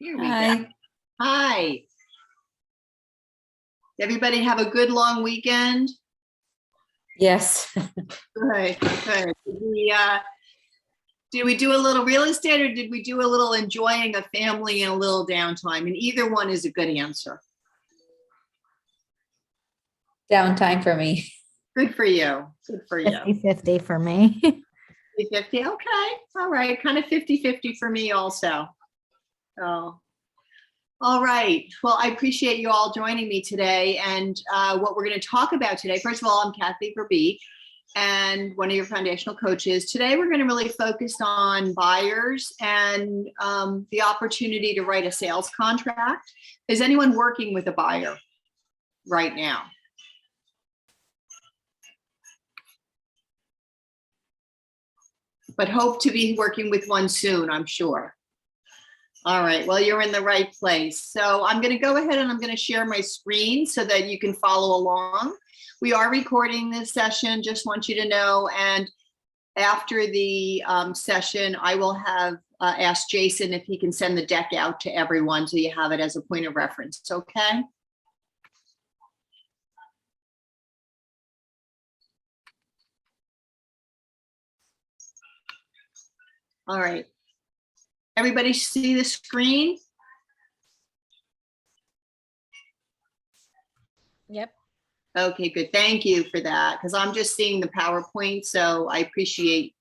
Here we go. Hi. Hi. Everybody have a good long weekend? Yes. Good, good. Did we do a little real estate or did we do a little enjoying a family and a little downtime? And either one is a good answer. Downtime for me. Good for you. Good for you. 50-50 for me. 50-50. Okay. All right. Kind of 50-50 for me also. Oh. All right. Well, I appreciate you all joining me today. And what we're going to talk about today, first of all, I'm Kathy Verbeek and one of your foundational coaches. Today, we're going to really focus on buyers and the opportunity to write a sales contract. Is anyone working with a buyer right now? But hope to be working with one soon, I'm sure. All right, well, you're in the right place. So I'm going to go ahead and I'm going to share my screen so that you can follow along. We are recording this session, just want you to know. And after the session, I will have asked Jason if he can send the deck out to everyone so you have it as a point of reference, okay? All right. Everybody see the screen? Yep. Okay, good. Thank you for that, because I'm just seeing the PowerPoint, so I appreciate.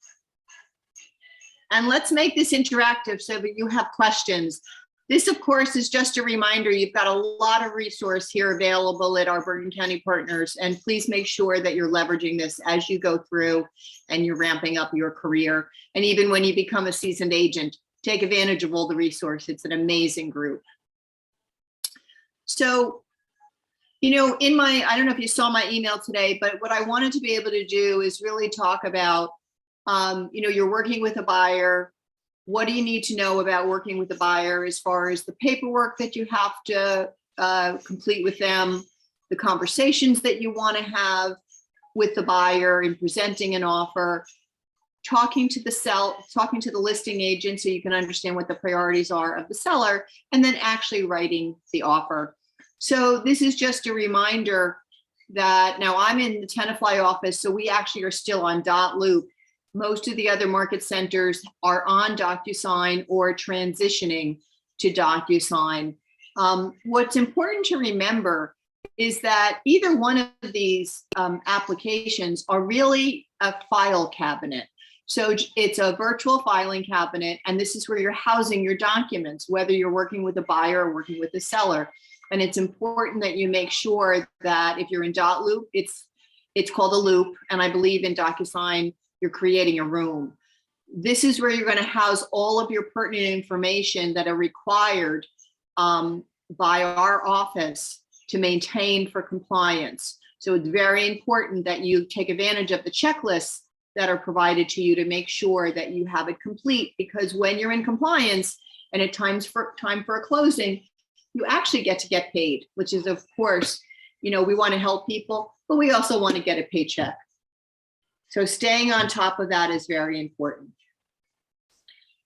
And let's make this interactive so that you have questions. This, of course, is just a reminder. You've got a lot of resource here available at our Bergen County partners, and please make sure that you're leveraging this as you go through and you're ramping up your career. And even when you become a seasoned agent, take advantage of all the resource. It's an amazing group. So, you know, I don't know if you saw my email today, but what I wanted to be able to do is really talk about, you know, you're working with a buyer. What do you need to know about working with a buyer as far as the paperwork that you have to complete with them, the conversations that you want to have with the buyer in presenting an offer, talking to the listing agent so you can understand what the priorities are of the seller, and then actually writing the offer. So this is just a reminder that now I'm in the Tenafly office, so we actually are still on .loop. Most of the other market centers are on DocuSign or transitioning to DocuSign. What's important to remember is that either one of these applications are really a file cabinet. So it's a virtual filing cabinet, and this is where you're housing your documents, whether you're working with a buyer or working with a seller. And it's important that you make sure that if you're in .loop, it's called a loop, and I believe in DocuSign, you're creating a room. This is where you're going to house all of your pertinent information that are required by our office to maintain for compliance. So it's very important that you take advantage of the checklists that are provided to you to make sure that you have it complete, because when you're in compliance and at time for a closing, you actually get paid, which is, of course, you know, we want to help people, but we also want to get a paycheck. So staying on top of that is very important.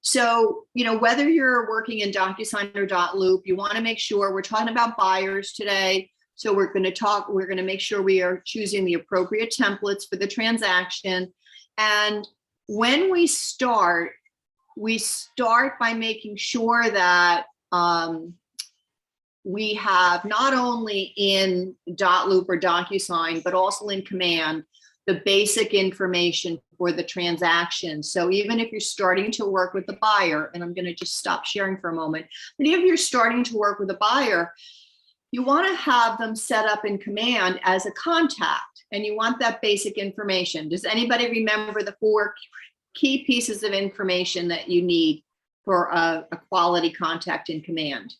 So, you know, whether you're working in DocuSign or .loop, you want to make sure we're talking about buyers today. So we're going to make sure we are choosing the appropriate templates for the transaction. And when we start by making sure that we have not only in .loop or DocuSign, but also in Command, the basic information for the transaction. So even if you're starting to work with the buyer, and I'm going to just stop sharing for a moment, but if you're starting to work with a buyer, you want to have them set up in Command as a contact, and you want that basic information. Does anybody remember the 4 key pieces of information that you need for a quality contact in Command?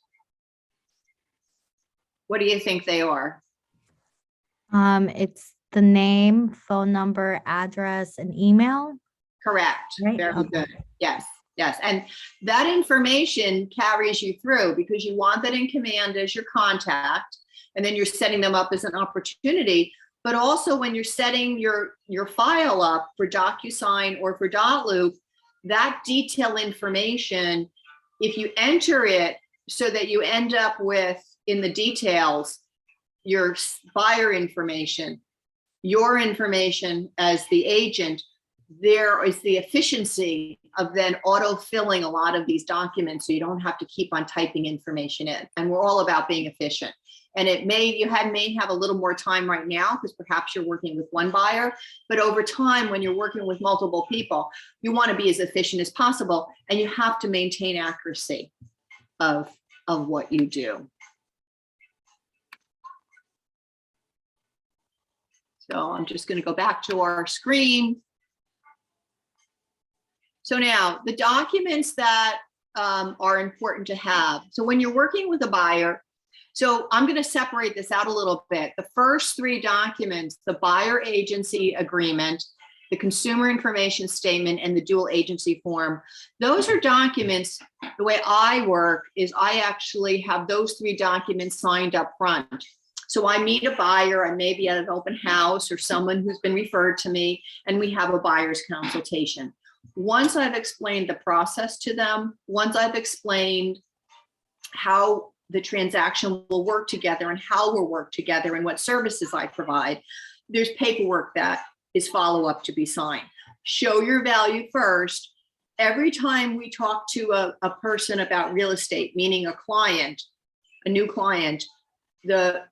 What do you think they are? It's the name, phone number, address, and email. Correct. Right? Very Okay. good. Yes. Yes. And that information carries you through because you want that in Command as your contact, and then you're setting them up as an opportunity. But also when you're setting your file up for DocuSign or for .loop, that detail information, if you enter it so that you end up with, in the details, your buyer information, your information as the agent. There is the efficiency of then auto-filling a lot of these documents, so you don't have to keep on typing information in. And we're all about being efficient. And it may, may have a little more time right now because perhaps you're working with one buyer, but over time, when you're working with multiple people, you want to be as efficient as possible, and you have to maintain accuracy of what you do. So I'm just going to go back to our screen. So now the documents that are important to have. So when you're working with a buyer, so I'm going to separate this out a little bit. The first three documents, the buyer agency agreement, the consumer information statement, and the dual agency form, those are documents. The way I work is I actually have those three documents signed up front. So I meet a buyer, I may be at an open house or someone who's been referred to me, and we have a buyer's consultation. Once I've explained the process to them, once I've explained how the transaction will work together and how we'll work together and what services I provide, there's paperwork that is follow-up to be signed. Show your value first. Every time we talk to a person about real estate, meaning a client, a new client, the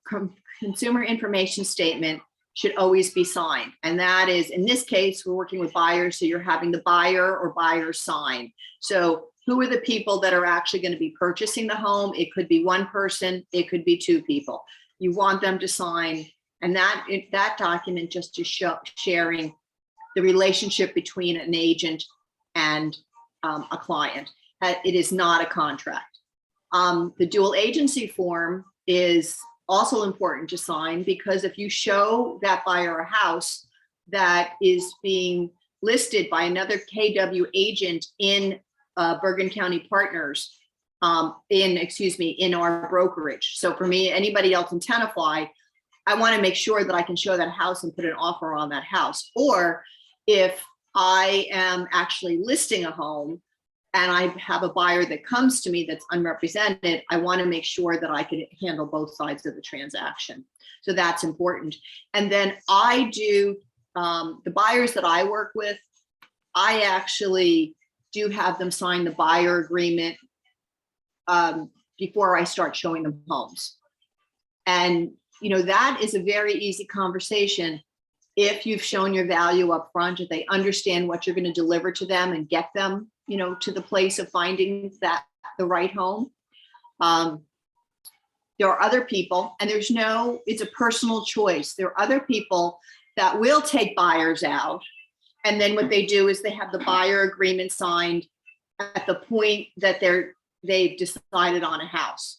consumer information statement should always be signed. And that is, in this case, we're working with buyers, so you're having the buyer or buyers sign. So who are the people that are actually going to be purchasing the home? It could be one person, it could be two people. You want them to sign, and that document just is sharing the relationship between an agent and a client. It is not a contract. The dual agency form is also important to sign, because if you show that buyer a house that is being listed by another KW agent in Bergen County Partners, in our brokerage. So for me, anybody else in Tenafly, I want to make sure that I can show that house and put an offer on that house. Or if I am actually listing a home and I have a buyer that comes to me that's unrepresented, I want to make sure that I can handle both sides of the transaction. So that's important. And then I do, the buyers that I work with, I actually do have them sign the buyer agreement before I start showing them homes. And, that is a very easy conversation if you've shown your value up front, if they understand what you're going to deliver to them and get them, to the place of finding the right home. There are other people, and it's a personal choice. There are other people that will take buyers out. And then what they do is they have the buyer agreement signed at the point that they've decided on a house.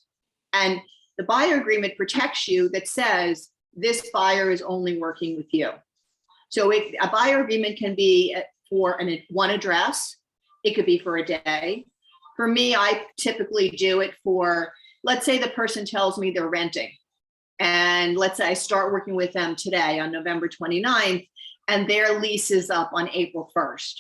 And the buyer agreement protects you, that says this buyer is only working with you. So a buyer agreement can be for one address. It could be for a day. For me, I typically do it for, let's say the person tells me they're renting. And let's say I start working with them today on November 29th, and their lease is up on April 1st.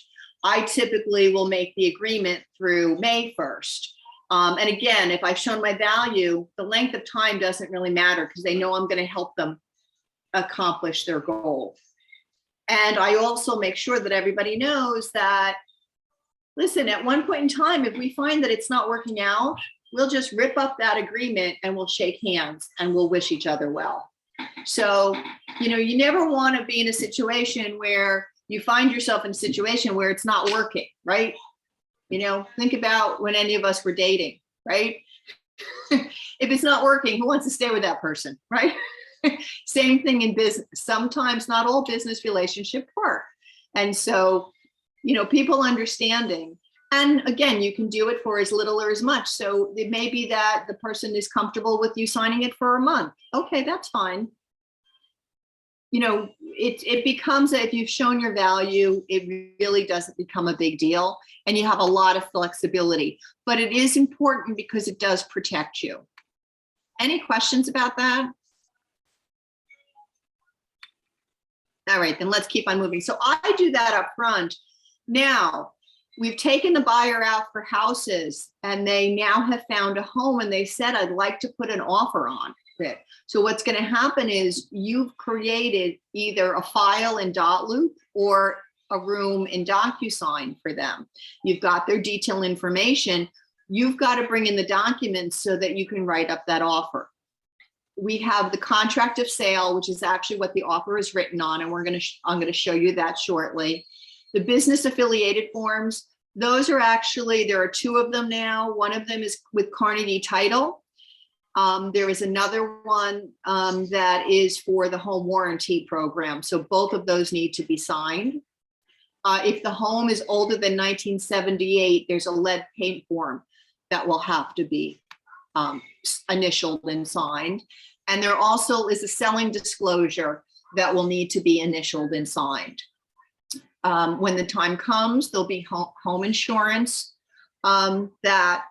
I typically will make the agreement through May 1st. And again, if I've shown my value, the length of time doesn't really matter, because they know I'm going to help them accomplish their goal. And I also make sure that everybody knows that, listen, at one point in time, if we find that it's not working out, we'll just rip up that agreement and we'll shake hands and we'll wish each other well. So, you never want to be in a situation where you find yourself in a situation where it's not working, right? Think about when any of us were dating, right? If it's not working, who wants to stay with that person, right? Same thing in business. Sometimes not all business relationships work. And so, people understanding. And again, you can do it for as little or as much. So it may be that the person is comfortable with you signing it for a month. Okay, that's fine. It becomes, if you've shown your value, it really doesn't become a big deal, and you have a lot of flexibility. But it is important because it does protect you. Any questions about that? All right, then let's keep on moving. So I do that up front. Now, we've taken the buyer out for houses and they now have found a home and they said, I'd like to put an offer on it. So what's going to happen is you've created either a file in Dotloop or a room in DocuSign for them. You've got their detailed information. You've got to bring in the documents so that you can write up that offer. We have the contract of sale, which is actually what the offer is written on, and I'm going to show you that shortly. The business affiliated forms, those are actually, there are two of them now. One of them is with Carnegie Title. There is another one that is for the home warranty program. So both of those need to be signed. If the home is older than 1978, there's a lead paint form that will have to be initialed and signed. And there also is a selling disclosure that will need to be initialed and signed. When the time comes, there'll be home insurance that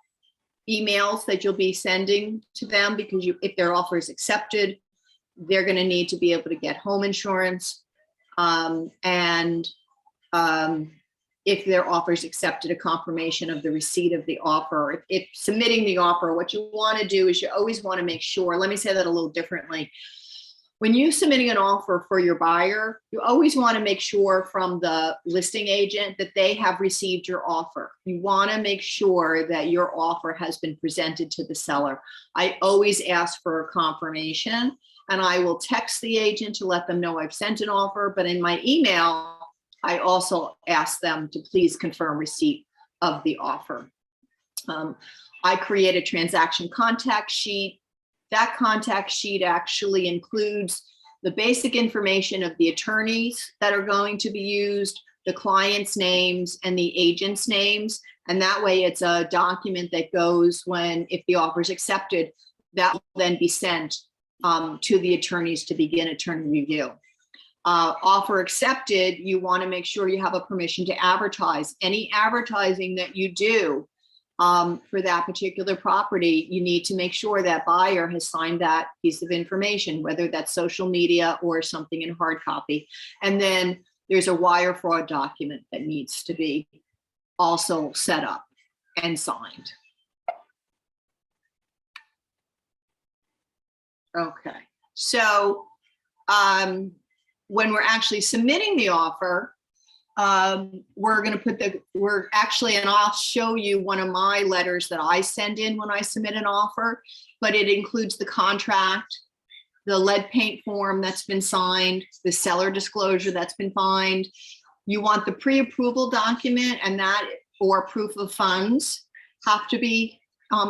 emails that you'll be sending to them, because if their offer is accepted, they're going to need to be able to get home insurance. If their offer is accepted, a confirmation of the receipt of the offer. If submitting the offer, what you want to do is you always want to make sure, let me say that a little differently. When you're submitting an offer for your buyer, you always want to make sure from the listing agent that they have received your offer. You want to make sure that your offer has been presented to the seller. I always ask for a confirmation, and I will text the agent to let them know I've sent an offer, but in my email, I also ask them to please confirm receipt of the offer. I create a transaction contact sheet. That contact sheet actually includes the basic information of the attorneys that are going to be used, the client's names, and the agent's names. And that way it's a document that goes if the offer is accepted, that will then be sent to the attorneys to begin attorney review. Offer accepted, you want to make sure you have a permission to advertise. Any advertising that you do for that particular property, you need to make sure that buyer has signed that piece of information, whether that's social media or something in hard copy. And then there's a wire fraud document that needs to be also set up and signed. Okay, so when we're actually submitting the offer, we're going to and I'll show you one of my letters that I send in when I submit an offer, but it includes the contract, the lead paint form that's been signed, the seller disclosure that's been signed. You want the pre-approval document, and that or proof of funds have to be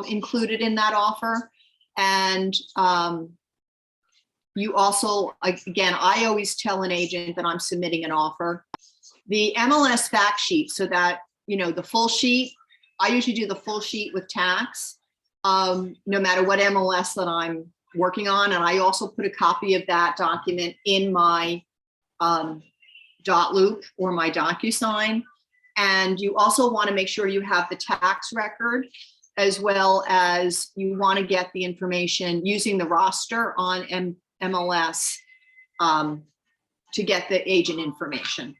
included in that offer. And you also, again, I always tell an agent that I'm submitting an offer. The MLS fact sheet, so that, the full sheet, I usually do the full sheet with tax, no matter what MLS that I'm working on. And I also put a copy of that document in my Dotloop or my DocuSign. And you also want to make sure you have the tax record, as well as you want to get the information using the roster on MLS to get the agent information.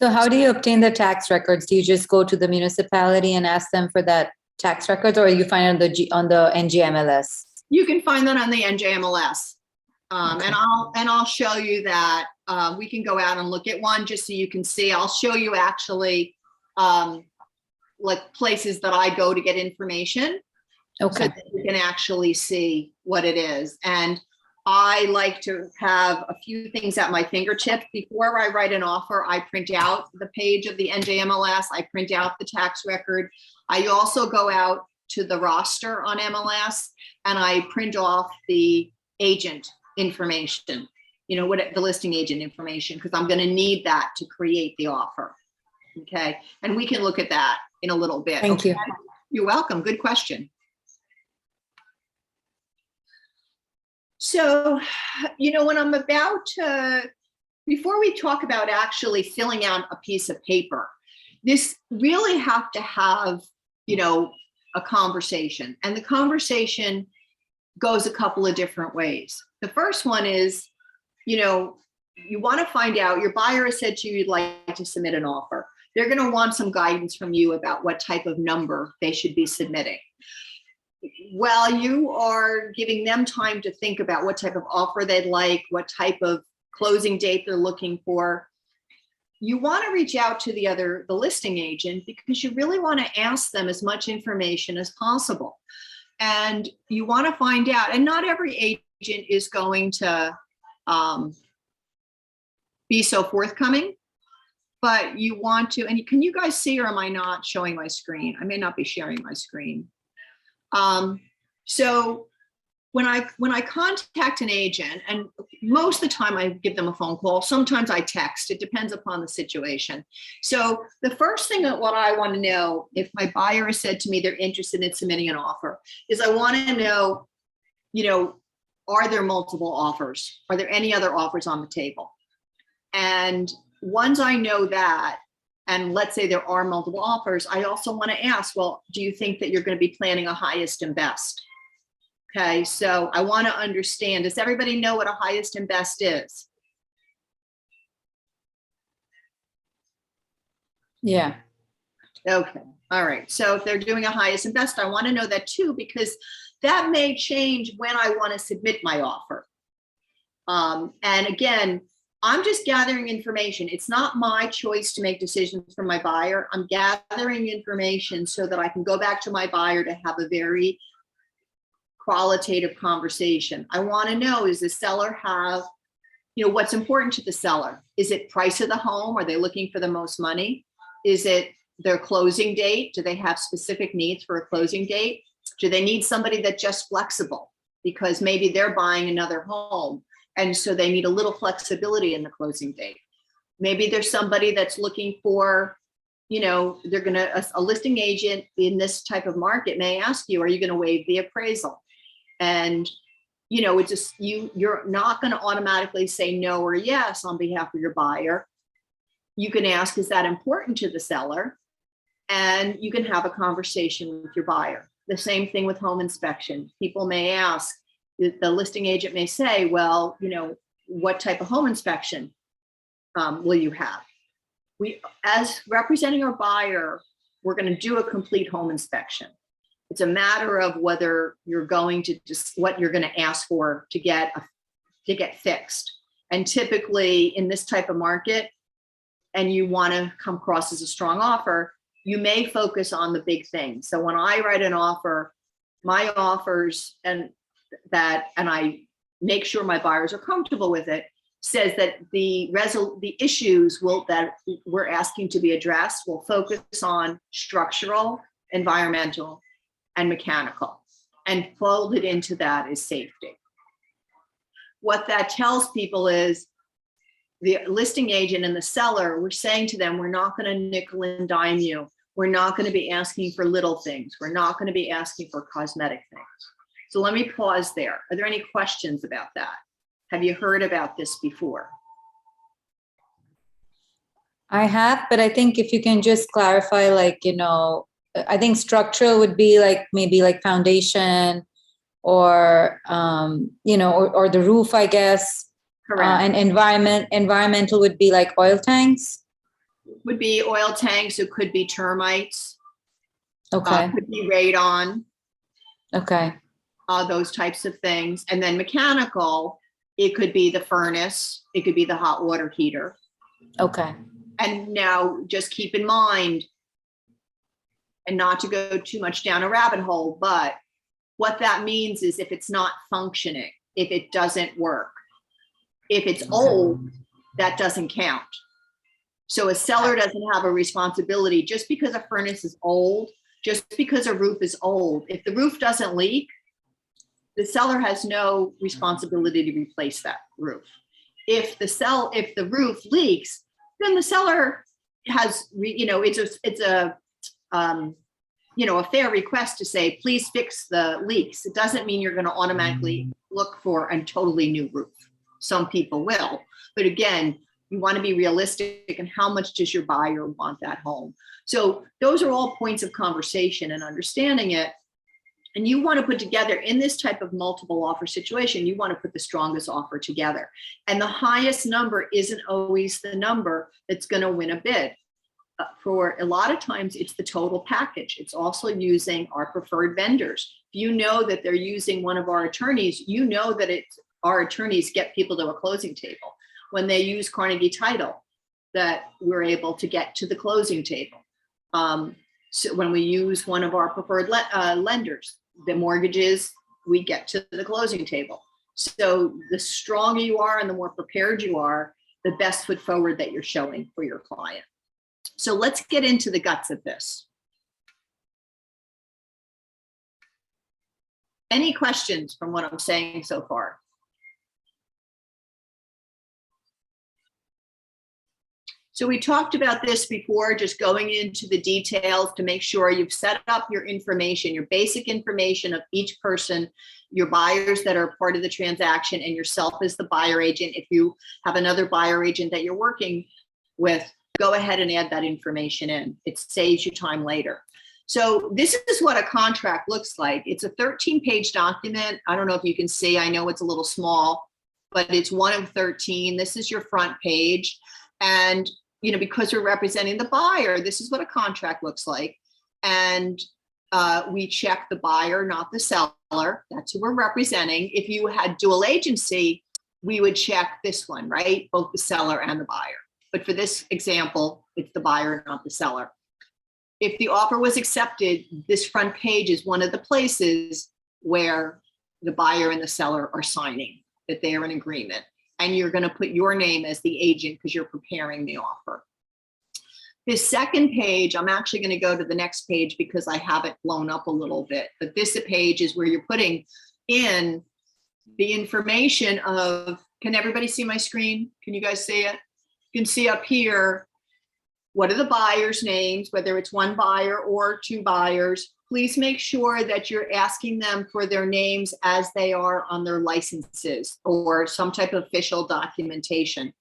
So how do you obtain the tax records? Do you just go to the municipality and ask them for that tax records, or you find it on the NJMLS? You can find that on the NJMLS. Okay. And I'll show you that. We can go out and look at one just so you can see. I'll show you actually like places that I go to get information. Okay. So that you can actually see what it is. And I like to have a few things at my fingertips. Before I write an offer, I print out the page of the NJMLS. I print out the tax record. I also go out to the roster on MLS and I print off the agent information, what the listing agent information, because I'm going to need that to create the offer. Okay. And we can look at that in a little bit. Thank you. You're welcome. Good question. So, when I'm about to, before we talk about actually filling out a piece of paper, this really have to have, a conversation. And the conversation goes a couple of different ways. The first one is, you want to find out, your buyer has said to you, you'd like to submit an offer. they're going to want some guidance from you about what type of number they should be submitting. While you are giving them time to think about what type of offer they'd like, what type of closing date they're looking for, you want to reach out to the listing agent, because you really want to ask them as much information as possible. And you want to find out, and not every agent is going to be so forthcoming, but you want to, and can you guys see, or am I not showing my screen? I may not be sharing my screen. So when I contact an agent, and most of the time I give them a phone call, sometimes I text, it depends upon the situation. So the first thing that what I want to know, if my buyer has said to me they're interested in submitting an offer, is I want to know, are there multiple offers? Are there any other offers on the table? And once I know that, and let's say there are multiple offers, I also want to ask, well, do you think that you're going to be planning a highest and best? Okay, so I want to understand, does everybody know what a highest and best is? Yeah. Okay, all right. So if they're doing a highest and best, I want to know that too, because that may change when I want to submit my offer. And again, I'm just gathering information. It's not my choice to make decisions for my buyer. I'm gathering information so that I can go back to my buyer to have a very qualitative conversation. I want to know, is the seller have, what's important to the seller? Is it price of the home? Are they looking for the most money? Is it their closing date? Do they have specific needs for a closing date? Do they need somebody that's just flexible because maybe they're buying another home, and so they need a little flexibility in the closing date? Maybe there's somebody that's looking for, they're gonna, a listing agent in this type of market may ask you, are you gonna waive the appraisal? And, it's just, you're not gonna automatically say no or yes on behalf of your buyer. You can ask, is that important to the seller? And you can have a conversation with your buyer. The same thing with home inspection. People may ask, the listing agent may say, well, what type of home inspection will you have? We, as representing our buyer, we're going to do a complete home inspection. It's a matter of whether you're going to what you're going to ask for to get fixed. And typically in this type of market, and you want to come across as a strong offer, you may focus on the big things. So when I write an offer, my offers, and I make sure my buyers are comfortable with it, says that the issues that we're asking to be addressed will focus on structural, environmental, and mechanical, and folded into that is safety. What that tells people is the listing agent and the seller, we're saying to them, we're not going to nickel and dime you. We're not going to be asking for little things. We're not going to be asking for cosmetic things. So let me pause there. Are there any questions about that? Have you heard about this before? I have, but I think if you can just clarify, I think structural would be maybe foundation or, or the roof, I guess. Correct. And environmental would be like oil tanks. Would be oil tanks. It could be termites. Okay. Could be radon. Okay. Those types of things. And then mechanical, it could be the furnace. It could be the hot water heater. Okay. And now just keep in mind, and not to go too much down a rabbit hole, but what that means is if it's not functioning, if it doesn't work, if it's old, that doesn't count. So a seller doesn't have a responsibility just because a furnace is old, just because a roof is old. If the roof doesn't leak, the seller has no responsibility to replace that roof. If the roof leaks, then the seller has, it's a fair request to say, please fix the leaks. It doesn't mean you're going to automatically look for a totally new roof. Some people will, but again, you want to be realistic, and how much does your buyer want that home? So those are all points of conversation and understanding it. And you want to put together, in this type of multiple offer situation, you want to put the strongest offer together. And the highest number isn't always the number that's going to win a bid. for a lot of times it's the total package. It's also using our preferred vendors. If you know that they're using one of our attorneys, you know that it's our attorneys get people to a closing table. When they use Carnegie Title, that we're able to get to the closing table. So when we use one of our preferred lenders, the mortgages, we get to the closing table. So the stronger you are and the more prepared you are, the best foot forward that you're showing for your client. So let's get into the guts of this. Any questions from what I'm saying so far? So we talked about this before, just going into the details to make sure you've set up your information, your basic information of each person, your buyers that are part of the transaction, and yourself as the buyer agent. If you have another buyer agent that you're working with, go ahead and add that information in. It saves you time later. So this is what a contract looks like. It's a 13-page document. I don't know if you can see, I know it's a little small, but it's one of 13. This is your front page. And you know, because we're representing the buyer, this is what a contract looks like. And we check the buyer, not the seller. That's who we're representing. If you had dual agency, we would check this one, right? Both the seller and the buyer. But for this example, it's the buyer, not the seller. If the offer was accepted, this front page is one of the places where the buyer and the seller are signing that they are in agreement. And you're going to put your name as the agent because you're preparing the offer. This second page, I'm actually going to go to the next page because I have it blown up a little bit. But this page is where you're putting in the information of, can everybody see my screen? Can you guys see it? You can see up here, what are the buyers' names, whether it's one buyer or two buyers. Please make sure that you're asking them for their names as they are on their licenses or some type of official documentation.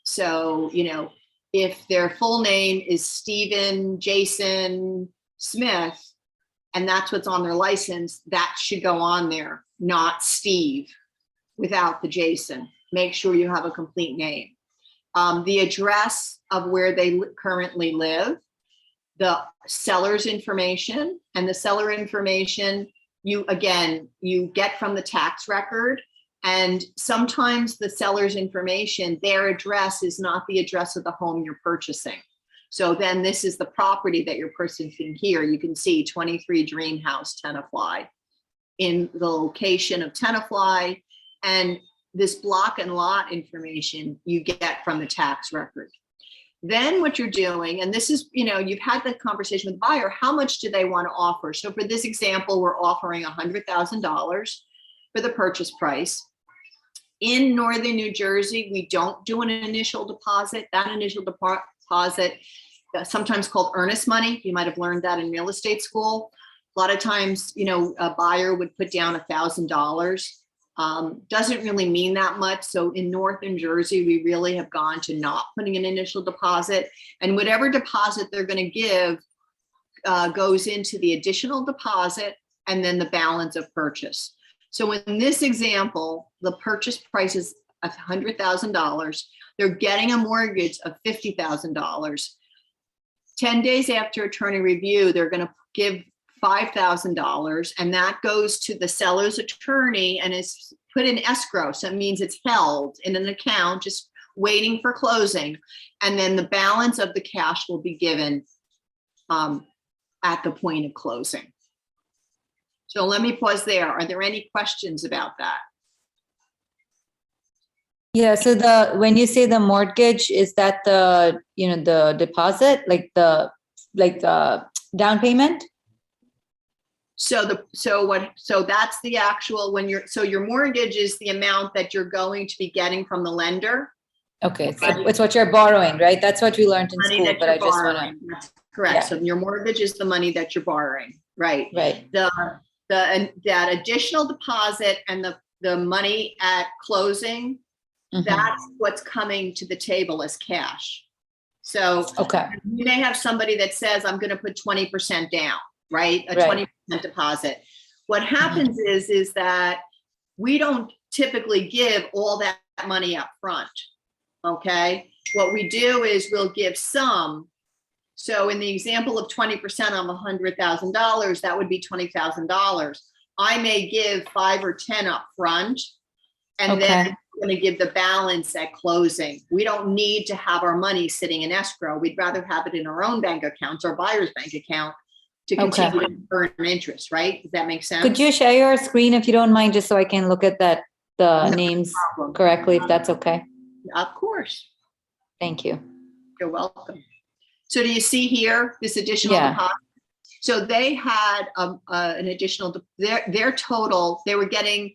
So, you know, if their full name is Stephen Jason Smith, and that's what's on their license, that should go on there, not Steve without the Jason. Make sure you have a complete name. The address of where they currently live, the seller's information, and the seller information, you get from the tax record. And sometimes the seller's information, their address is not the address of the home you're purchasing. So then this is the property that you're purchasing here. You can see 23 Dream House, Tenafly, in the location of Tenafly. And this block and lot information you get from the tax record. Then what you're doing, and this is, you know, you've had the conversation with the buyer, how much do they want to offer? So for this example, we're offering $100,000 for the purchase price. In Northern New Jersey, we don't do an initial deposit. That initial deposit, sometimes called earnest money. You might have learned that in real estate school. A lot of times, you know, a buyer would put down $1,000. Doesn't really mean that much. So in Northern Jersey, we really have gone to not putting an initial deposit, and whatever deposit they're going to give goes into the additional deposit and then the balance of purchase. So in this example, the purchase price is $100,000. They're getting a mortgage of $50,000. 10 days after attorney review, they're going to give $5,000, and that goes to the seller's attorney and is put in escrow. So it means it's held in an account, just waiting for closing. And then the balance of the cash will be given at the point of closing. So let me pause there. Are there any questions about that? Yeah, so when you say the mortgage, is that the, you know, the deposit, like the down payment? So that's the actual, so your mortgage is the amount that you're going to be getting from the lender. Okay, so it's what you're borrowing, right? That's what we learned in Money school, that but I you're just want borrowing. to. That's correct. Yeah. So your mortgage is the money that you're borrowing, right? Right. That additional deposit and the money at closing, Mhm. that's what's coming to the table as cash. So Okay. you may have somebody that says, I'm going to put 20% down, right? A 20% deposit. What happens is that we don't typically give all that money up front. Okay, what we do is we'll give some. So in the example of 20% on $100,000, that would be $20,000. I may give 5 or 10 up front, and then Okay. I'm going to give the balance at closing. We don't need to have our money sitting in escrow. We'd rather have it in our own bank accounts or buyer's bank account to Okay. continue to earn interest, right? Does that make sense? Could you share your screen if you don't mind, just so I can look at that, the No names problem. correctly, if that's okay? Of course. Thank you. You're welcome. So do you see here this additional Yeah. deposit? So they had an additional, their total, they were getting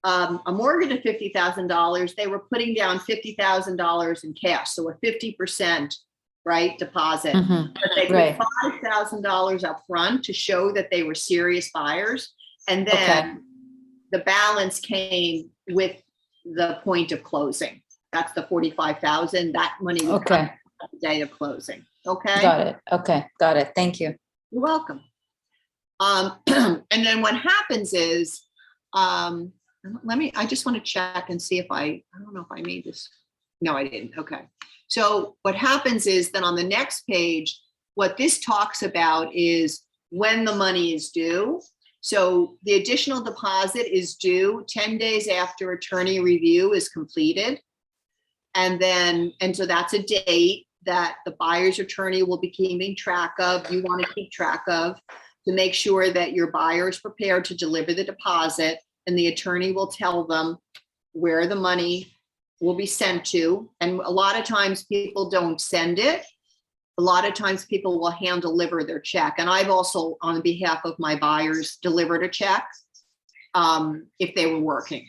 a mortgage of $50,000. They were putting down $50,000 in cash, so a 50%, right, deposit. Mhm. But they Right. put $5,000 up front to show that they were serious buyers, and then the balance came with the point of closing. That's the 45,000. That money would come Okay. at the day of closing. Okay. Got it. Okay. Got it. Thank you. You're welcome. And then what happens is, I just want to check and see if I don't know if I made this. No, I didn't. Okay. So what happens is then on the next page, what this talks about is when the money is due. So the additional deposit is due 10 days after attorney review is completed. And so that's a date that the buyer's attorney will be keeping track of, you want to keep track of, to make sure that your buyer is prepared to deliver the deposit, and the attorney will tell them where the money will be sent to. And a lot of times people don't send it. A lot of times people will hand deliver their check. And I've also, on behalf of my buyers, delivered a check if they were working.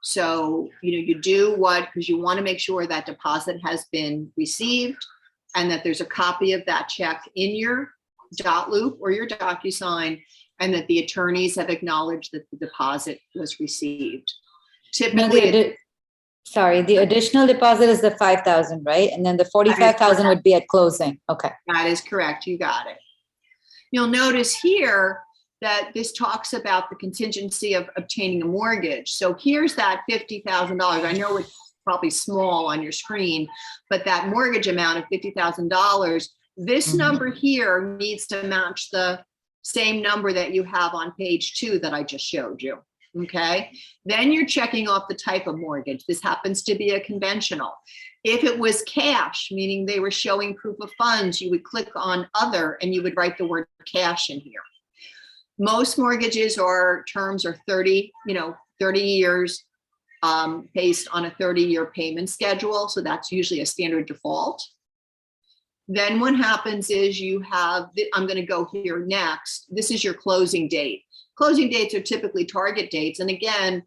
So, you do because you want to make sure that deposit has been received and that there's a copy of that check in your dot loop or your DocuSign, and that the attorneys have acknowledged that the deposit was received. No, Typically, sorry, the additional deposit is the 5,000, right? And then the 45,000 would be at closing. Okay. that is correct. You got it. You'll notice here that this talks about the contingency of obtaining a mortgage. So here's that $50,000. I know it's probably small on your screen, but that mortgage amount of $50,000, this number here needs to match the same number that you have on page 2 that I just showed you. Okay. Then you're checking off the type of mortgage. This happens to be a conventional. If it was cash, meaning they were showing proof of funds, you would click on other and you would write the word cash in here. Most mortgages or terms are 30 years based on a 30-year payment schedule. So that's usually a standard default. Then what happens is you have, I'm going to go here next. This is your closing date. Closing dates are typically target dates. And again,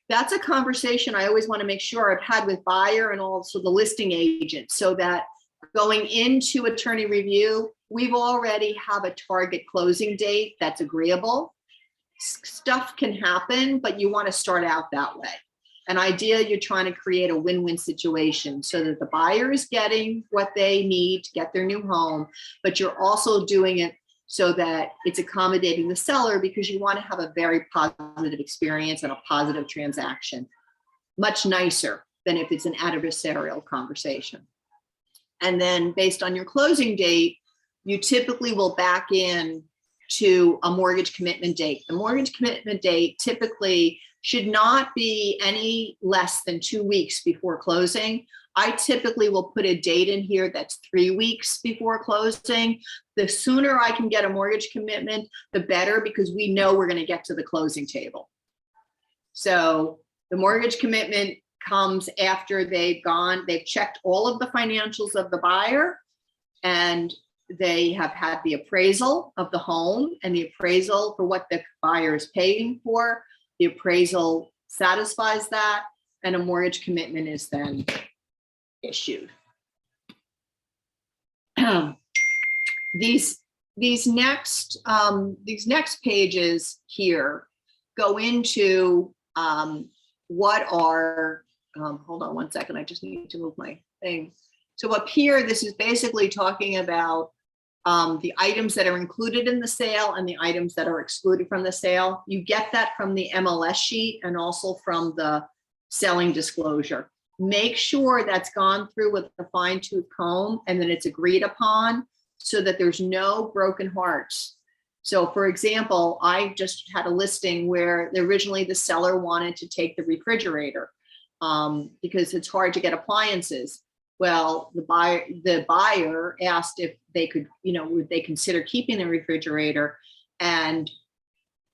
that's a conversation I always want to make sure I've had with buyer and also the listing agent, so that going into attorney review, we've already have a target closing date that's agreeable. Stuff can happen, but you want to start out that way. An idea, you're trying to create a win-win situation so that the buyer is getting what they need to get their new home, but you're also doing it so that it's accommodating the seller, because you want to have a very positive experience and a positive transaction. Much nicer than if it's an adversarial conversation. And then based on your closing date, you typically will back in to a mortgage commitment date. The mortgage commitment date typically should not be any less than 2 weeks before closing. I typically will put a date in here that's 3 weeks before closing. The sooner I can get a mortgage commitment, the better, because we know we're going to get to the closing table. So the mortgage commitment comes after they've checked all of the financials of the buyer, and they have had the appraisal of the home and the appraisal for what the buyer is paying for. The appraisal satisfies that, and a mortgage commitment is then issued. These next pages here go into what are, hold on one second, I just need to move my thing. So up here, this is basically talking about the items that are included in the sale and the items that are excluded from the sale. You get that from the MLS sheet and also from the selling disclosure. make sure that's gone through with a fine tooth comb and that it's agreed upon so that there's no broken hearts. So for example, I just had a listing where originally the seller wanted to take the refrigerator because it's hard to get appliances. Well, the buyer asked if they could, would they consider keeping the refrigerator, and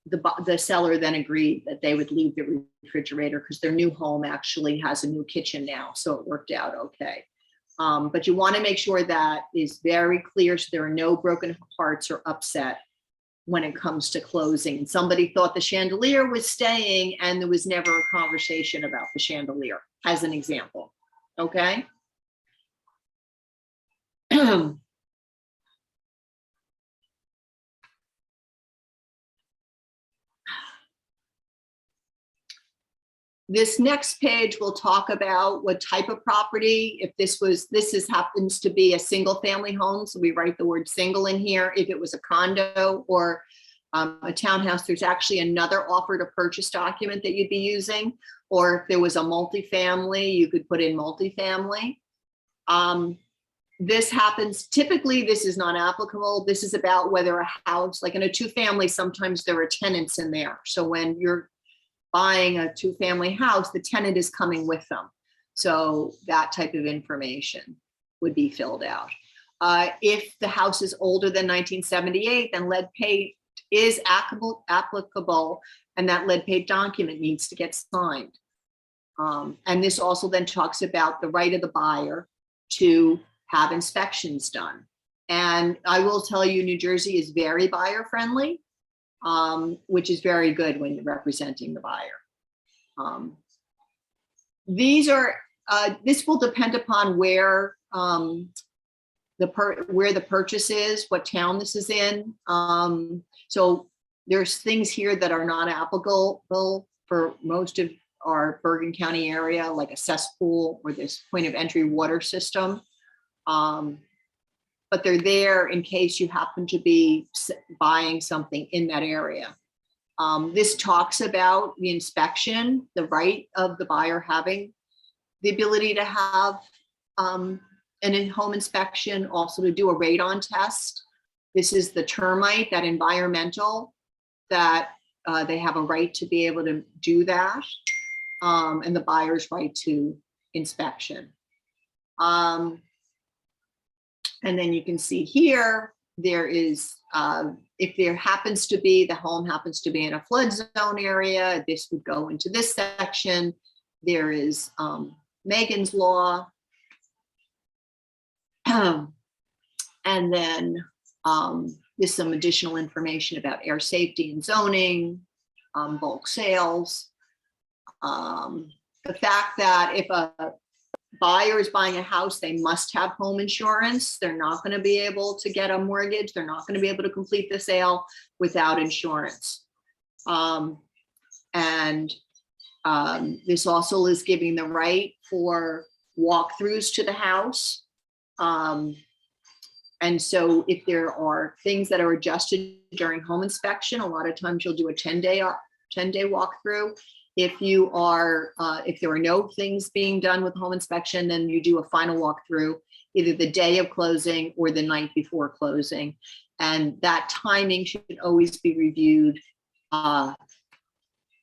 the seller then agreed that they would leave the refrigerator because their new home actually has a new kitchen now, so it worked out okay. But you want to make sure that is very clear so there are no broken hearts or upset when it comes to closing. And somebody thought the chandelier was staying and there was never a conversation about the chandelier, as an example, okay? This next page will talk about what type of property. If this happens to be a single family home, so we write the word single in here. If it was a condo or a townhouse, there's actually another offer to purchase document that you'd be using. Or if there was a multifamily, you could put in multifamily. This happens, typically this is not applicable. This is about whether a house, like in a two-family, sometimes there are tenants in there. So when you're buying a two-family house, the tenant is coming with them. So that type of information would be filled out. If the house is older than 1978, then lead paint is applicable, and that lead paint document needs to get signed. And this also then talks about the right of the buyer to have inspections done. And I will tell you, New Jersey is very buyer friendly. Which is very good when you're representing the buyer. This will depend upon where the purchase is, what town this is in. So there's things here that are not applicable for most of our Bergen County area, like a cesspool or this point of entry water system. But they're there in case you happen to be buying something in that area. This talks about the inspection, the right of the buyer having the ability to have an in-home inspection, also to do a radon test. This is the termite, that environmental, that they have a right to be able to do that, and the buyer's right to inspection. And then you can see here, there is, if there happens to be, the home happens to be in a flood zone area, this would go into this section. There is Megan's Law. And then there's some additional information about air safety and zoning, bulk sales. The fact that if a buyer is buying a house, they must have home insurance. They're not going to be able to get a mortgage. They're not going to be able to complete the sale without insurance. This also is giving the right for walkthroughs to the house. And so if there are things that are adjusted during home inspection, a lot of times you'll do a 10-day walkthrough. If there are no things being done with home inspection, then you do a final walkthrough, either the day of closing or the night before closing. And that timing should always be reviewed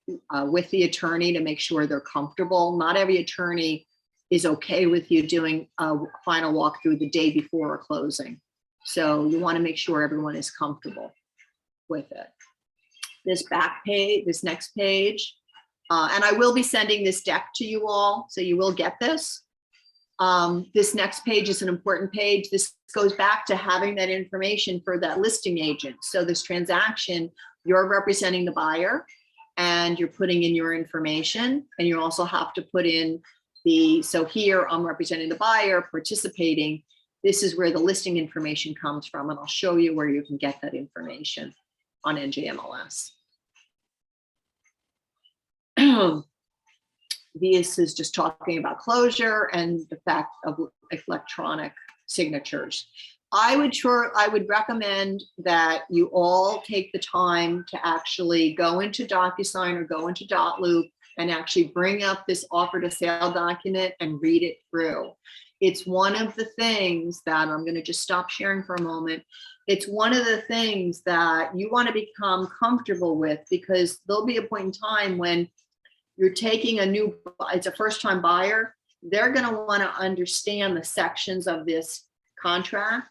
with the attorney to make sure they're comfortable. Not every attorney is okay with you doing a final walkthrough the day before a closing. So you want to make sure everyone is comfortable with it. This next page, and I will be sending this deck to you all, so you will get this. This next page is an important page. This goes back to having that information for that listing agent. So this transaction, you're representing the buyer and you're putting in your information, and you also have to put in so here I'm representing the buyer, participating. This is where the listing information comes from, and I'll show you where you can get that information on NJMLS. This is just talking about closure and the fact of electronic signatures. I would recommend that you all take the time to actually go into DocuSign or go into Dotloop and actually bring up this offer to sale document and read it through. It's one of the things that I'm going to just stop sharing for a moment. It's one of the things that you want to become comfortable with, because there'll be a point in time when you're taking it's a first time buyer. They're going to want to understand the sections of this contract,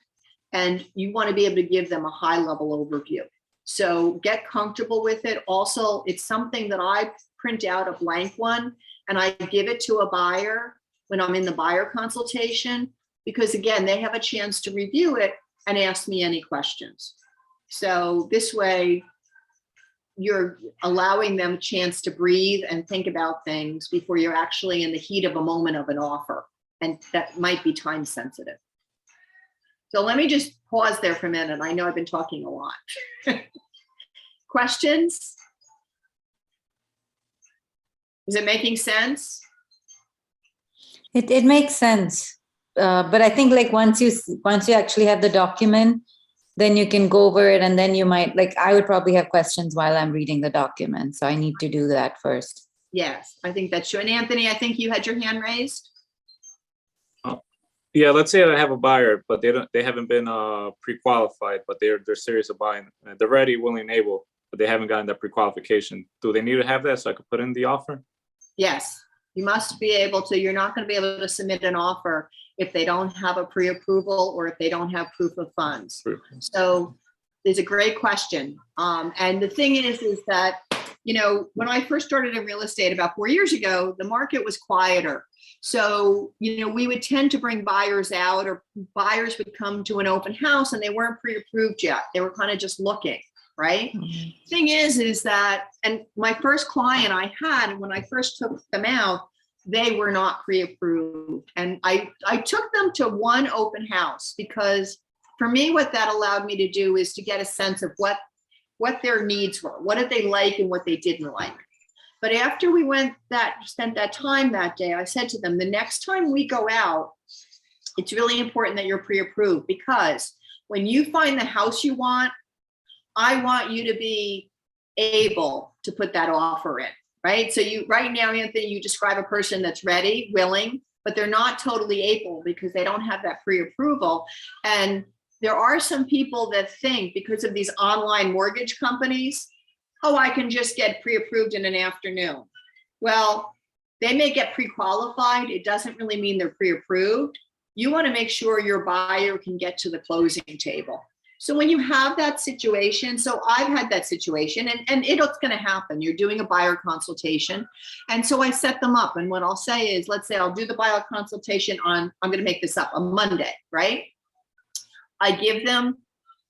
and you want to be able to give them a high level overview. So get comfortable with it. Also, it's something that I print out a blank one and I give it to a buyer when I'm in the buyer consultation, because again, they have a chance to review it and ask me any questions. So this way, you're allowing them a chance to breathe and think about things before you're actually in the heat of a moment of an offer. And that might be time sensitive. So let me just pause there for a minute. I know I've been talking a lot. Questions? Is it making sense? It makes sense. But I think like once you actually have the document, then you can go over it, and then you might, like, I would probably have questions while I'm reading the document. So I need to do that first. Yes, I think that's true. And Anthony, I think you had your hand raised. Yeah, let's say I have a buyer, but they haven't been pre-qualified, but they're serious about buying. They're ready, willing, and able, but they haven't gotten that pre-qualification. Do they need to have that so I could put in the offer? Yes, you must be able to. You're not going to be able to submit an offer if they don't have a pre-approval or if they don't have proof of funds. So it's a great question. And the thing is that, you know, when I first started in real estate about 4 years ago, the market was quieter. So, you know, we would tend to bring buyers out, or buyers would come to an open house and they weren't pre-approved yet. They were kind of just looking, right? Mm-hmm. Thing is that, and my first client I had, when I first took them out, they were not pre-approved. And I took them to one open house, because for me, what that allowed me to do is to get a sense of what their needs were, what did they like and what they didn't like. But after we spent that time that day, I said to them, the next time we go out, it's really important that you're pre-approved, because when you find the house you want, I want you to be able to put that offer in, right? So right now, Anthony, you describe a person that's ready, willing, but they're not totally able because they don't have that pre-approval. And there are some people that think, because of these online mortgage companies, oh, I can just get pre-approved in an afternoon. Well, they may get pre-qualified. It doesn't really mean they're pre-approved. You want to make sure your buyer can get to the closing table. So when you have that situation, so I've had that situation, and it's going to happen. You're doing a buyer consultation. And so I set them up. And what I'll say is, let's say I'll do the buyer consultation on, I'm going to make this up, on Monday, right? I give them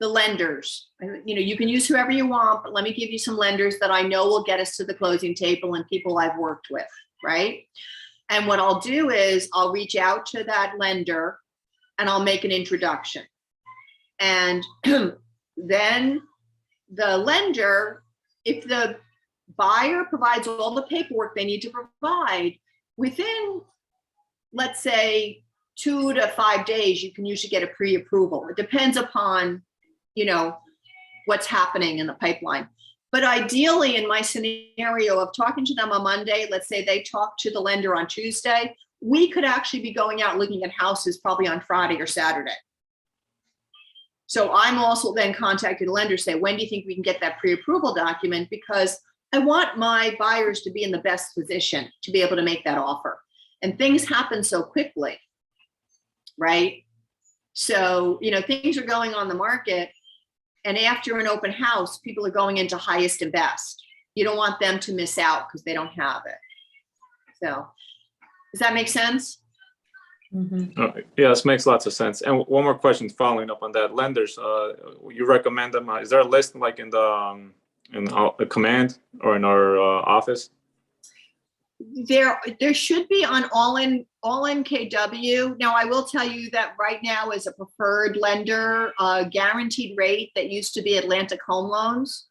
the lenders. You know, you can use whoever you want, but let me give you some lenders that I know will get us to the closing table and people I've worked with, right? And what I'll do is I'll reach out to that lender and I'll make an introduction. And then the lender, if the buyer provides all the paperwork they need to provide, within, let's say, 2 to 5 days, you can usually get a pre-approval. It depends upon, you know, what's happening in the pipeline. But ideally, in my scenario of talking to them on Monday, let's say they talk to the lender on Tuesday, we could actually be going out looking at houses probably on Friday or Saturday. So I'm also then contacting the lender, say, when do you think we can get that pre-approval document? Because I want my buyers to be in the best position to be able to make that offer. And things happen so quickly, right? So, you know, things are going on the market, and after an open house, people are going into highest and best. You don't want them to miss out because they don't have it. So does that make sense? Mm-hmm. Yeah, this makes lots of sense. And one more question following up on that. Lenders, you recommend them? Is there a list like in the command or in our office? There should be on all in KW. Now, I will tell you that right now, as a preferred lender, guaranteed rate that used to be Atlantic Home Loans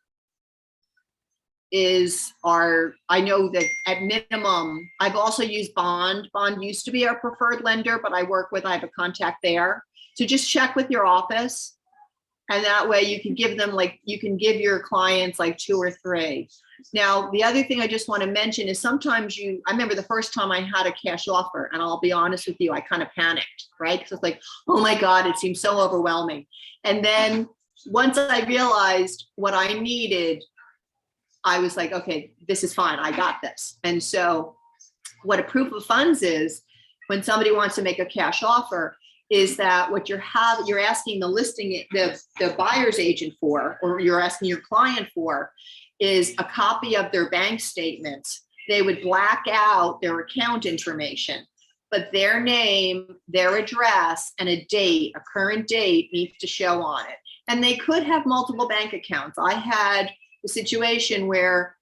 is I know that at minimum. I've also used Bond. Bond used to be our preferred lender, but I have a contact there. So just check with your office And that way you can give them you can give your clients like 2 or 3. Now, the other thing I just want to mention is sometimes I remember the first time I had a cash offer, and I'll be honest with you, I kind of panicked, right? Because it's like, oh my God, it seems so overwhelming. And then once I realized what I needed, I was like, okay, this is fine. I got this. And so what a proof of funds is, when somebody wants to make a cash offer, is that what you're asking the buyer's agent for, or you're asking your client for, is a copy of their bank statements. They would black out their account information, but their name, their address, and a date, a current date, needs to show on it. And they could have multiple bank accounts. I had a situation where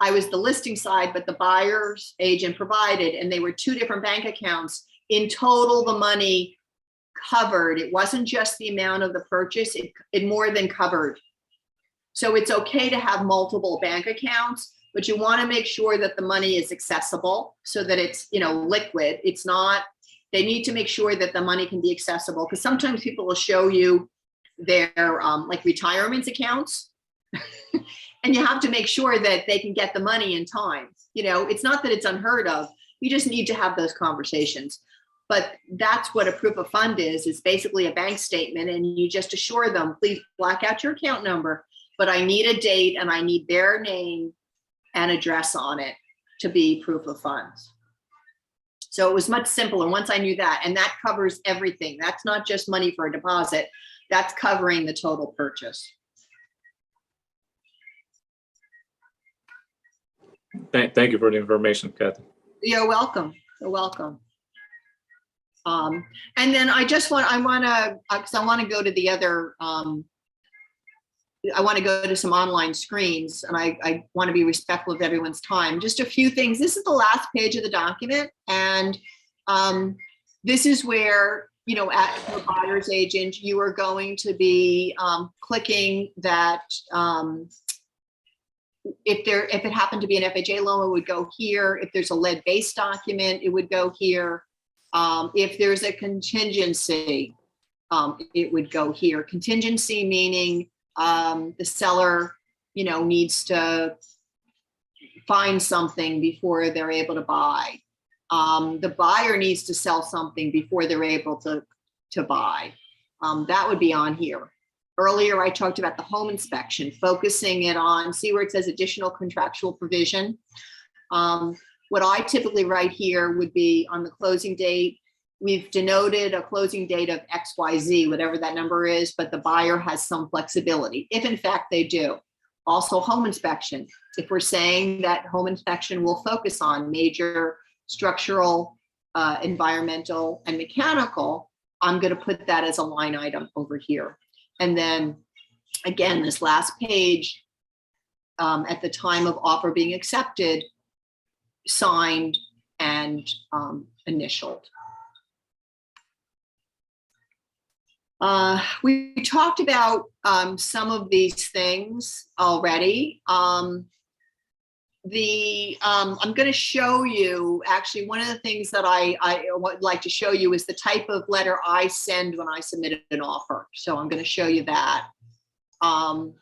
I was the listing side, but the buyer's agent provided, and they were 2 different bank accounts. In total, the money covered. It wasn't just the amount of the purchase, it more than covered. So it's okay to have multiple bank accounts, but you want to make sure that the money is accessible so that it's, liquid. It's not, they need to make sure that the money can be accessible, because sometimes people will show you their like retirement accounts and you have to make sure that they can get the money in time. It's not that it's unheard of. You just need to have those conversations. But that's what a proof of fund is basically a bank statement, and you just assure them, please black out your account number, but I need a date and I need their name and address on it to be proof of funds. So it was much simpler once I knew that, and that covers everything. That's not just money for a deposit, that's covering the total purchase. Thank you for the information, Kathy. You're welcome. You're welcome. And then because I want to go to the other, I want to go to some online screens, and I want to be respectful of everyone's time. Just a few things. This is the last page of the document, and this is where, at the buyer's agent, you are going to be clicking that. If it happened to be an FHA loan, it would go here. If there's a lead-based document, it would go here. If there's a contingency, it would go here. Contingency meaning the seller, needs to find something before they're able to buy. The buyer needs to sell something before they're able to buy. That would be on here. Earlier, I talked about the home inspection, focusing it on, see where it says additional contractual provision. What I typically write here would be on the closing date. We've denoted a closing date of XYZ, whatever that number is, but the buyer has some flexibility, if in fact they do. Also, home inspection. If we're saying that home inspection will focus on major structural, environmental, and mechanical, I'm going to put that as a line item over here. And then, again, this last page, at the time of offer being accepted, signed and initialed. We talked about some of these things already. I'm going to show you, actually, one of the things that I would like to show you is the type of letter I send when I submit an offer. So I'm going to show you that. And,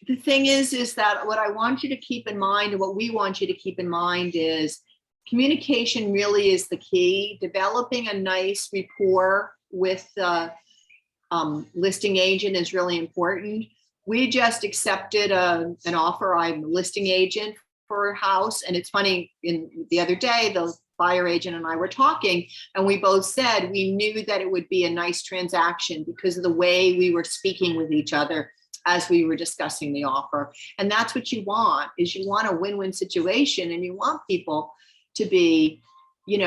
the thing is that what I want you to keep in mind, and what we want you to keep in mind, is communication really is the key. Developing a nice rapport with the listing agent is really important. We just accepted an offer. I'm a listing agent for a house, and it's funny, the other day, the buyer agent and I were talking, and we both said we knew that it would be a nice transaction because of the way we were speaking with each other as we were discussing the offer. And that's what you want, is you want a win-win situation, and you want people to be, you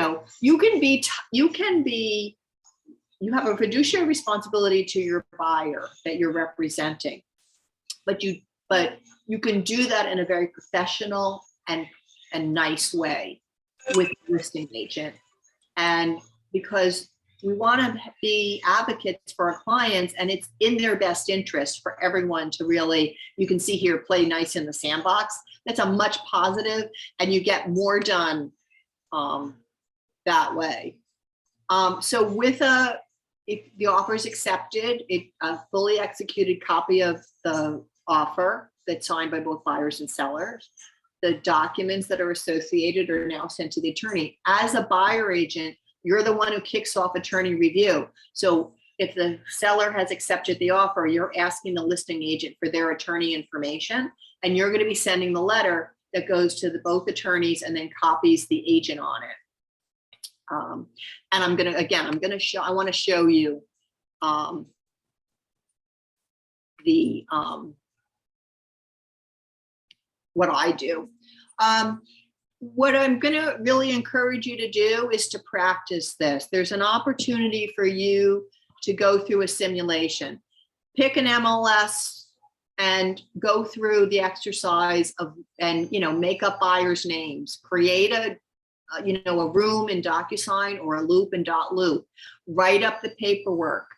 have a fiduciary responsibility to your buyer that you're representing, but you can do that in a very professional and nice way with the listing agent. And because we want to be advocates for our clients, and it's in their best interest for everyone to really, you can see here, play nice in the sandbox. That's a much positive, and you get more done that way. So with a if the offer is accepted, a fully executed copy of the offer that's signed by both buyers and sellers. The documents that are associated are now sent to the attorney. As a buyer agent, you're the one who kicks off attorney review. So if the seller has accepted the offer, you're asking the listing agent for their attorney information, and you're going to be sending the letter that goes to both attorneys and then copies the agent on it. And I'm going to, I want to show you what I do. What I'm going to really encourage you to do is to practice this. There's an opportunity for you to go through a simulation. Pick an MLS and go through the exercise of, and, you know, make up buyers' names, create a room in DocuSign or a loop in .loop, write up the paperwork,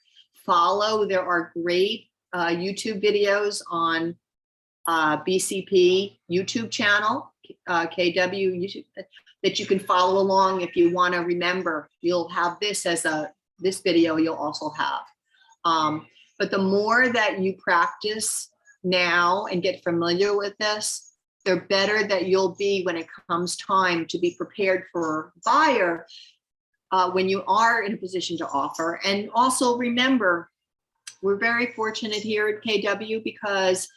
follow. There are great YouTube videos on BCP YouTube channel, KW YouTube, that you can follow along if you want to remember. You'll have this as this video you'll also have. But the more that you practice now and get familiar with this, the better that you'll be when it comes time to be prepared for buyer when you are in a position to offer. And also remember, we're very fortunate here at KW because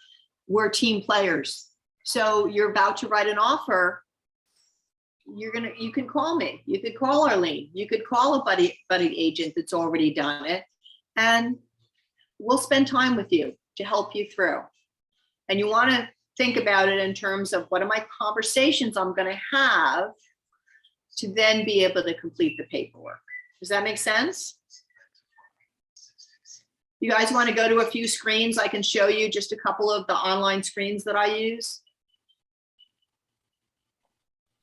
we're team players. So you're about to write an offer, you can call me, you could call Arlene, you could call a buddy agent that's already done it, and we'll spend time with you to help you through. And you want to think about it in terms of what are my conversations I'm going to have to then be able to complete the paperwork. Does that make sense? You guys want to go to a few screens? I can show you just a couple of the online screens that I use.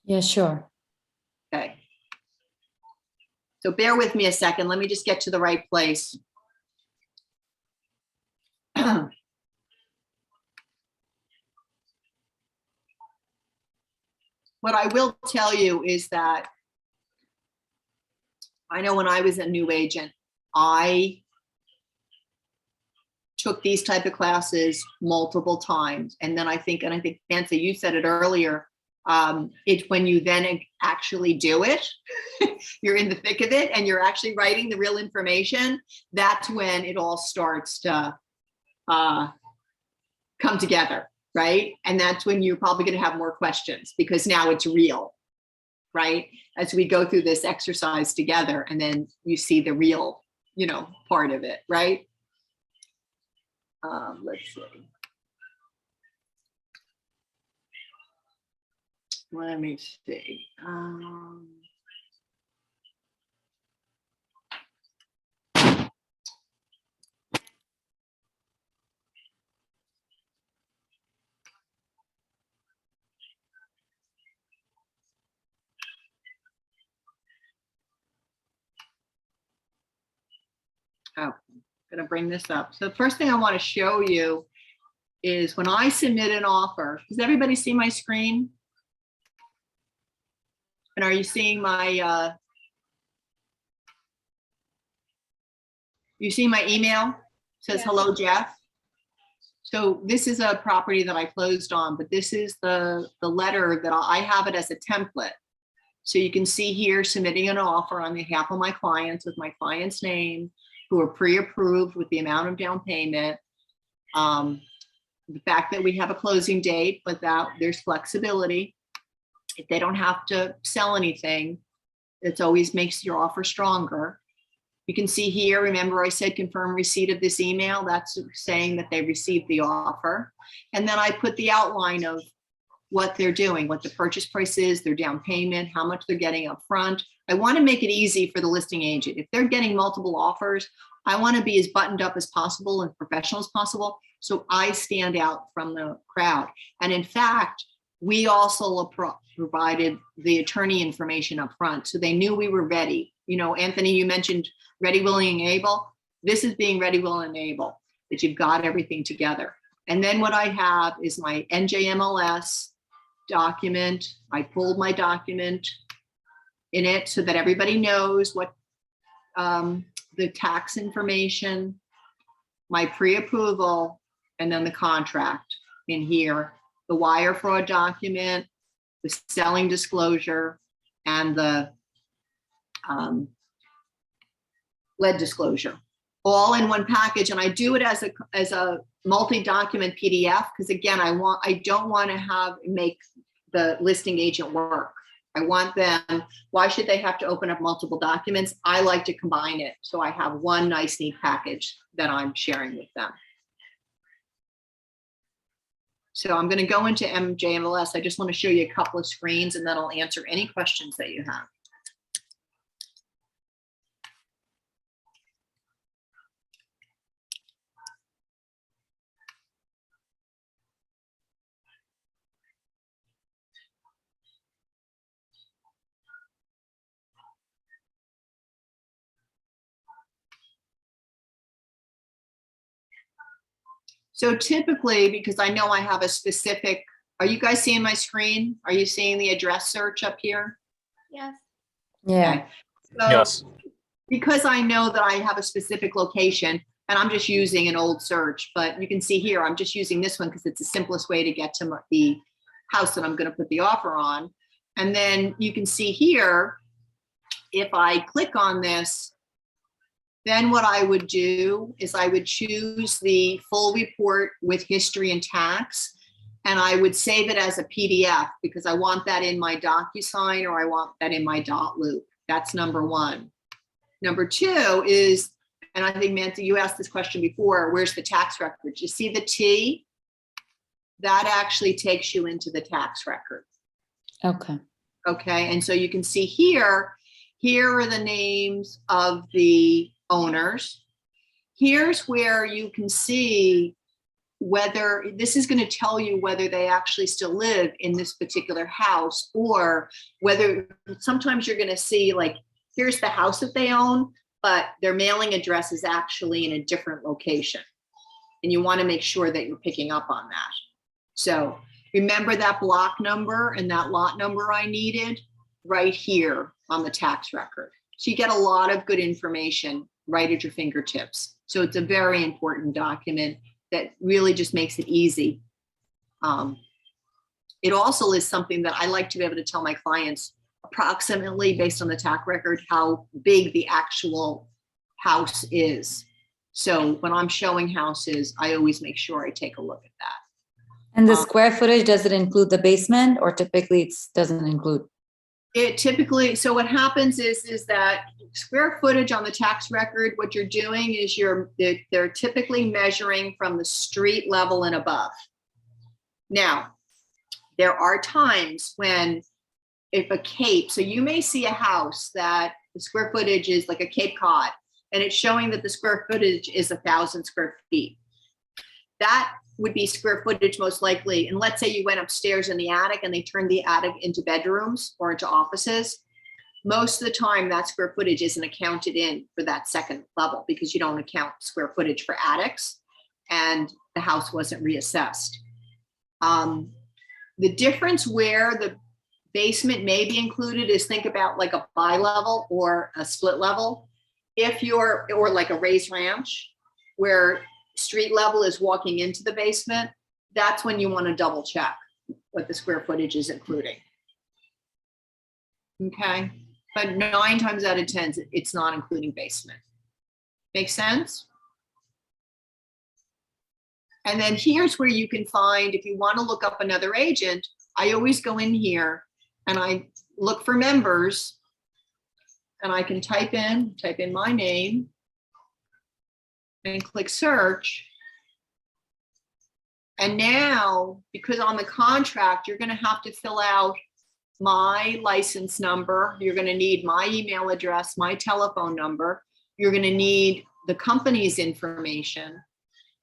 Yeah, sure. Okay. So bear with me a second. Let me just get to the right place. What I will tell you is that I know when I was a new agent, I took these type of classes multiple times. And then I think Nancy, you said it earlier, it's when you then actually do it, you're in the thick of it and you're actually writing the real information, that's when it all starts to come together, right? And that's when you're probably going to have more questions because now it's real, right? As we go through this exercise together and then you see the real, part of it, right? Let's see. Let me see. I'm going to bring this up. So the first thing I want to show you is when I submit an offer. Does everybody see my screen? And are you seeing my, you see my email? It says, hello, Jeff. So this is a property that I closed on, but this is the letter that I have it as a template. So you can see here submitting an offer on behalf of my clients with my client's name, who are pre-approved with the amount of down payment. The fact that we have a closing date, but that there's flexibility. If they don't have to sell anything, it always makes your offer stronger. You can see here, remember I said confirm receipt of this email, that's saying that they received the offer. And then I put the outline of what they're doing, what the purchase price is, their down payment, how much they're getting up front. I want to make it easy for the listing agent. If they're getting multiple offers, I want to be as buttoned up as possible and professional as possible, so I stand out from the crowd. And in fact, we also provided the attorney information up front, so they knew we were ready. Anthony, you mentioned ready, willing, and able. This is being ready, willing, and able, that you've got everything together. And then what I have is my NJMLS document. I pulled my document in it so that everybody knows what the tax information, my pre-approval, and then the contract in here, the wire fraud document, the selling disclosure, and the lead disclosure, all in one package. And I do it as a multi-document PDF, because again, I don't want to make the listing agent work. I want them, why should they have to open up multiple documents? I like to combine it. So I have one nice neat package that I'm sharing with them. So I'm going to go into MJMLS. I just want to show you a couple of screens, and then I'll answer any questions that you have. So typically, because I know I have a specific, are you guys seeing my screen? Are you seeing the address search up here? Yes. Yeah. Okay. So Yes. because I know that I have a specific location, and I'm just using an old search, but you can see here, I'm just using this one because it's the simplest way to get to the house that I'm going to put the offer on. And then you can see here, if I click on this, then what I would do is I would choose the full report with history and tax, and I would save it as a PDF because I want that in my DocuSign or I want that in my .loop. That's number one. Number two is, and I think, Manta, you asked this question before, where's the tax record? You see the T? That actually takes you into the tax record. Okay. Okay, and so you can see here are the names of the owners. Here's where you can see whether, this is going to tell you whether they actually still live in this particular house, or whether sometimes you're going to see, like, here's the house that they own, but their mailing address is actually in a different location. And you want to make sure that you're picking up on that. So remember that block number and that lot number I needed right here on the tax record. So you get a lot of good information right at your fingertips. So it's a very important document that really just makes it easy. It also is something that I like to be able to tell my clients approximately based on the tax record how big the actual house is. So when I'm showing houses, I always make sure I take a look at that. And the square footage, does it include the basement, or typically it doesn't include? It typically, so what happens is that square footage on the tax record, what you're doing is they're typically measuring from the street level and above. Now, there are times when if a Cape, so you may see a house that the square footage is like a Cape Cod, and it's showing that the square footage is 1,000 square feet. That would be square footage most likely. And let's say you went upstairs in the attic and they turned the attic into bedrooms or into offices. Most of the time that square footage isn't accounted in for that second level because you don't account square footage for attics and the house wasn't reassessed. The difference where the basement may be included is, think about like a bi-level or a split level. Or like a raised ranch where street level is walking into the basement, that's when you want to double check what the square footage is including. Okay, but 9 times out of 10, it's not including basement. Make sense? And then here's where you can find, if you want to look up another agent, I always go in here and I look for members, and I can type in my name and click search. And now, because on the contract, you're going to have to fill out my license number. You're going to need my email address, my telephone number. You're going to need the company's information.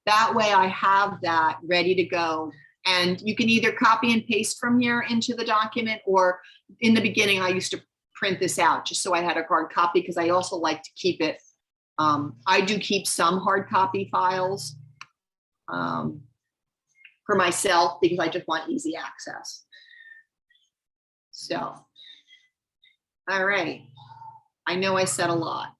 That way I have that ready to go. And you can either copy and paste from here into the document, or in the beginning, I used to print this out just so I had a hard copy, because I also like to keep it. I do keep some hard copy files for myself because I just want easy access. So, all right. I know I said a lot.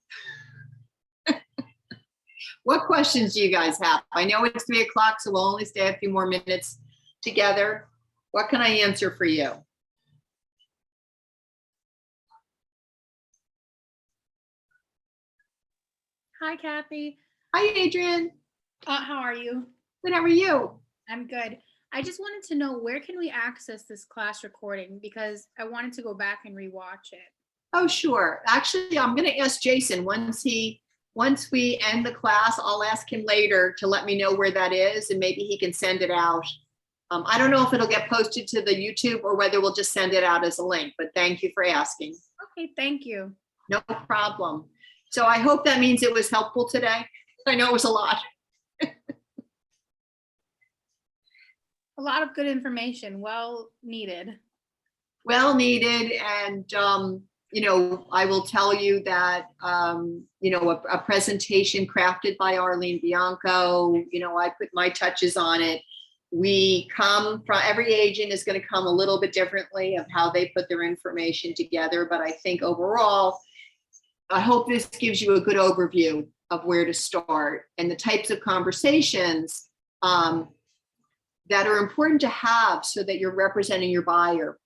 What questions do you guys have? I know it's 3 o'clock, so we'll only stay a few more minutes together. What can I answer for you? Hi, Kathy. Hi, Adrian. How are you? Good, how are you? I'm good. I just wanted to know, where can we access this class recording? Because I wanted to go back and rewatch it. Oh, sure. Actually, I'm going to ask Jason once we end the class, I'll ask him later to let me know where that is, and maybe he can send it out. I don't know if it'll get posted to the YouTube or whether we'll just send it out as a link, but thank you for asking. Okay, thank you. No problem. So I hope that means it was helpful today. I know it was a lot. A lot of good information, well needed. Well needed, and I will tell you that a presentation crafted by Arlene Bianco, I put my touches on it. We come from, every agent is going to come a little bit differently of how they put their information together, but I think overall, I hope this gives you a good overview of where to start and the types of conversations that are important to have so that you're representing your buyer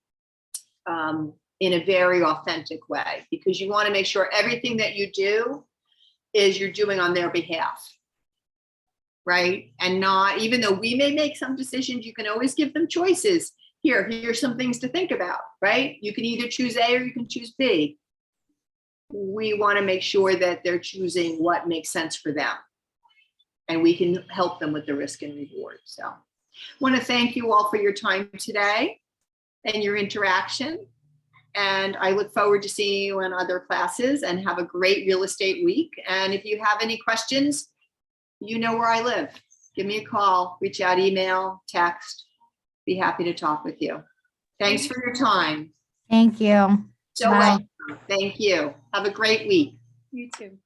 in a very authentic way, because you want to make sure everything that you do is you're doing on their behalf, right? And not, even though we may make some decisions, you can always give them choices. Here's some things to think about, right? You can either choose A or you can choose B. We want to make sure that they're choosing what makes sense for them, and we can help them with the risk and reward. So I want to thank you all for your time today and your interaction. And I look forward to seeing you in other classes, and have a great real estate week. And if you have any questions, you know where I live. Give me a call, reach out, email, text. Be happy to talk with you. Thanks for your time. Thank you. So Bye. welcome. Thank you. Have a great week. You too.